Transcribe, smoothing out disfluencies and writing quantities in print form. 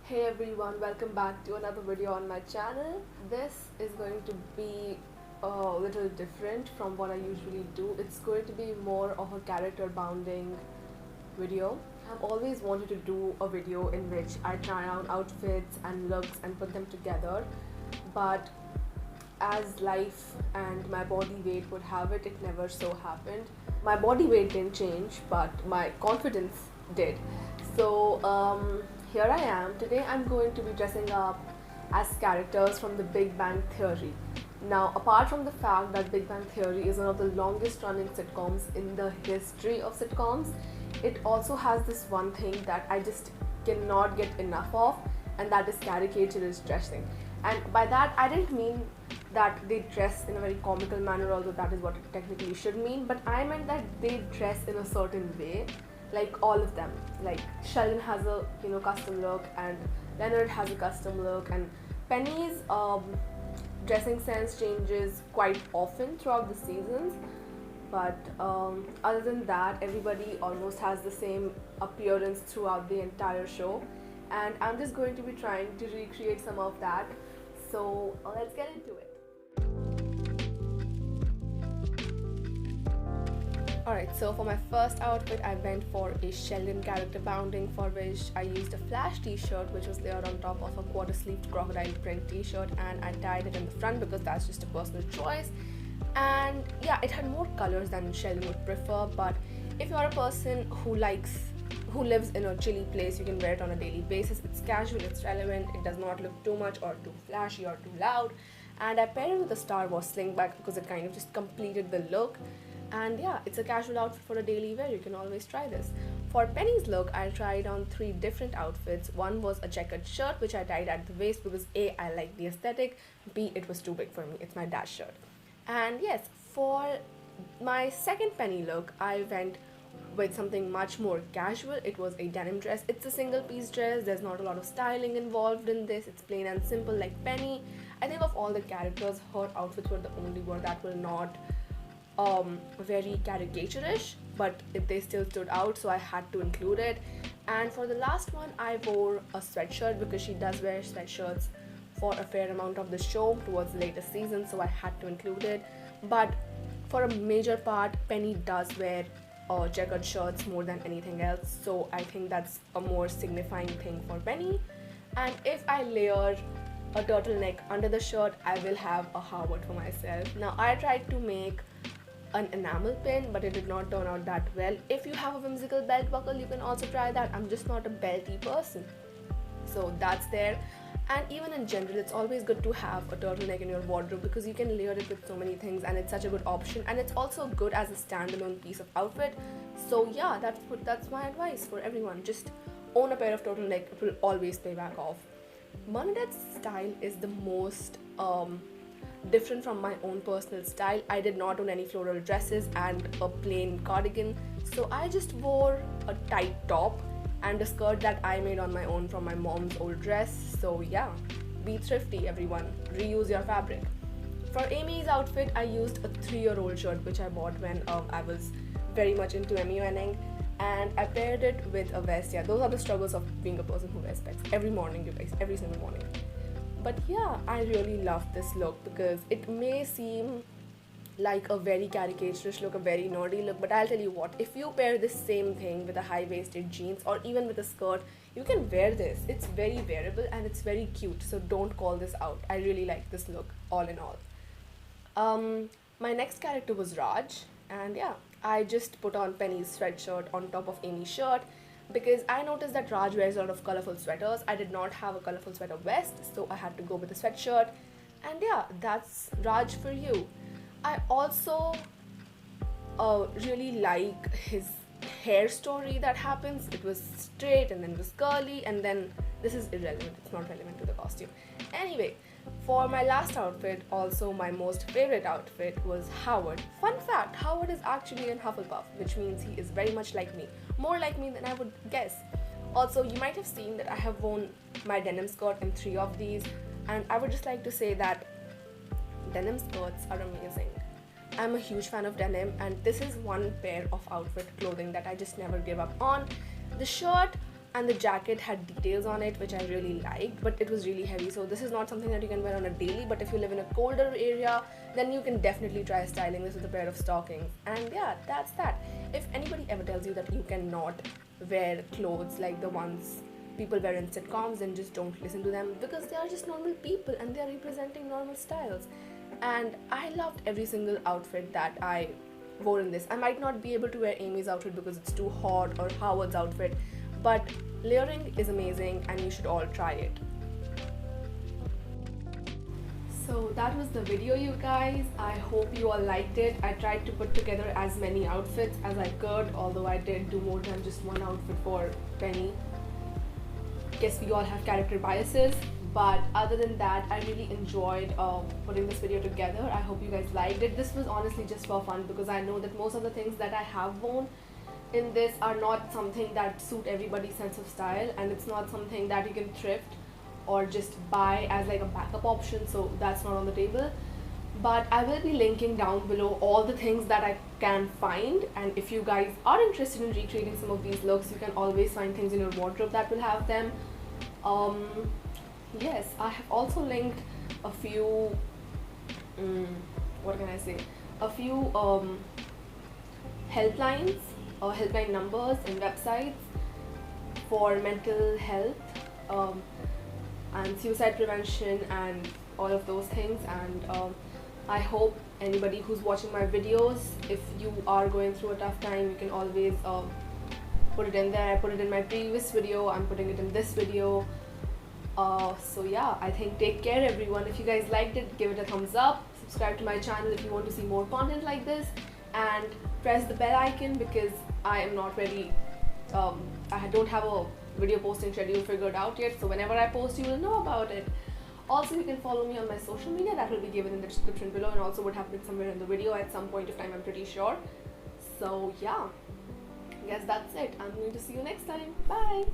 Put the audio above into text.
Hey everyone, welcome back to another video on my channel. This is going to be a little different from what I usually do. It's going to be more of a character bounding video. I've always wanted to do a video in which I try on outfits and looks and put them together, but as life and my body weight would have it, it never so happened. My body weight didn't change, but my confidence did. So here I am. Today I'm going to be dressing up as characters from the Big Bang Theory. Now, apart from the fact that Big Bang Theory is one of the longest running sitcoms in the history of sitcoms, it also has this one thing that I just cannot get enough of, and that is caricaturist dressing. And by that, I didn't mean that they dress in a very comical manner, although that is what it technically should mean, but I meant that they dress in a certain way, like all of them. Like Sheldon has a custom look, and Leonard has a custom look, and Penny's dressing sense changes quite often throughout the seasons. But other than that, everybody almost has the same appearance throughout the entire show, and I'm just going to be trying to recreate some of that. So let's get into it. Alright, so for my first outfit, I went for a Sheldon character bounding, for which I used a Flash t-shirt which was layered on top of a quarter-sleeved crocodile print t-shirt, and I tied it in the front because that's just a personal choice. And yeah, it had more colors than Sheldon would prefer, but if you're a person who lives in a chilly place, you can wear it on a daily basis. It's casual, it's relevant, it does not look too much or too flashy or too loud. And I paired it with a Star Wars slingback because it kind of just completed the look. And yeah, it's a casual outfit for a daily wear. You can always try this. For Penny's look, I tried on 3 different outfits. One was a checkered shirt which I tied at the waist because A, I like the aesthetic, B, it was too big for me. It's my dad's shirt. And yes, for my second Penny look, I went with something much more casual. It was a denim dress. It's a single piece dress. There's not a lot of styling involved in this. It's plain and simple like Penny. I think of all the characters, her outfits were the only one that were not very caricaturish, but they still stood out, so I had to include it. And for the last one, I wore a sweatshirt because she does wear sweatshirts for a fair amount of the show towards the later season, so I had to include it. But for a major part, Penny does wear checkered shirts more than anything else, so I think that's a more signifying thing for Penny. And if I layer a turtleneck under the shirt, I will have a Howard for myself. Now, I tried to make an enamel pin, but it did not turn out that well. If you have a whimsical belt buckle, you can also try that. I'm just not a belty person, so that's there. And even in general, it's always good to have a turtleneck in your wardrobe because you can layer it with so many things, and it's such a good option, and it's also good as a standalone piece of outfit. So yeah, that's my advice for everyone. Just own a pair of turtleneck. It will always pay back off. Bernadette's style is the most different from my own personal style. I did not own any floral dresses and a plain cardigan, so I just wore a tight top and a skirt that I made on my own from my mom's old dress. So yeah, be thrifty everyone, reuse your fabric. For Amy's outfit, I used a 3-year-old shirt which I bought when I was very much into MUNing, and I paired it with a vest. Yeah, those are the struggles of being a person who wears specs every morning, you guys, every single morning. But yeah, I really love this look because it may seem like a very caricaturish look, a very nerdy look, but I'll tell you what, if you pair this same thing with a high-waisted jeans or even with a skirt, you can wear this. It's very wearable and it's very cute, so don't call this out. I really like this look, all in all. My next character was Raj, and yeah, I just put on Penny's sweatshirt on top of Amy's shirt because I noticed that Raj wears a lot of colorful sweaters. I did not have a colorful sweater vest, so I had to go with a sweatshirt. And yeah, that's Raj for you. I also really like his hair story that happens. It was straight and then it was curly, and then this is irrelevant. It's not relevant to the costume. Anyway, for my last outfit, also my most favorite outfit, was Howard. Fun fact, Howard is actually in Hufflepuff, which means he is very much like me. More like me than I would guess. Also, you might have seen that I have worn my denim skirt in 3 of these, and I would just like to say that denim skirts are amazing. I'm a huge fan of denim, and this is one pair of outfit clothing that I just never give up on. The shirt and the jacket had details on it which I really liked, but it was really heavy, so this is not something that you can wear on a daily, but if you live in a colder area, then you can definitely try styling this with a pair of stockings. And yeah, that's that. If anybody ever tells you that you cannot wear clothes like the ones people wear in sitcoms, then just don't listen to them, because they are just normal people and they are representing normal styles. And I loved every single outfit that I wore in this. I might not be able to wear Amy's outfit because it's too hot, or Howard's outfit, but layering is amazing and you should all try it. So that was the video, you guys. I hope you all liked it. I tried to put together as many outfits as I could, although I did do more than just one outfit for Penny. Guess we all have character biases, but other than that, I really enjoyed putting this video together. I hope you guys liked it. This was honestly just for fun, because I know that most of the things that I have worn in this are not something that suit everybody's sense of style, and it's not something that you can thrift or just buy as like a backup option, so that's not on the table. But I will be linking down below all the things that I can find, and if you guys are interested in recreating some of these looks, you can always find things in your wardrobe that will have them. Yes, I have also linked a few what can I say, a few helplines or helpline numbers and websites for mental health and suicide prevention and all of those things. And I hope anybody who's watching my videos, if you are going through a tough time, you can always put it in there. I put it in my previous video, I'm putting it in this video. So yeah, I think take care everyone. If you guys liked it, give it a thumbs up, subscribe to my channel if you want to see more content like this, and press the bell icon, because I am not very I don't have a video posting schedule figured out yet, so whenever I post, you will know about it. Also, you can follow me on my social media, that will be given in the description below, and also would have been somewhere in the video at some point of time, I'm pretty sure. So yeah, I guess that's it. I'm going to see you next time. Bye.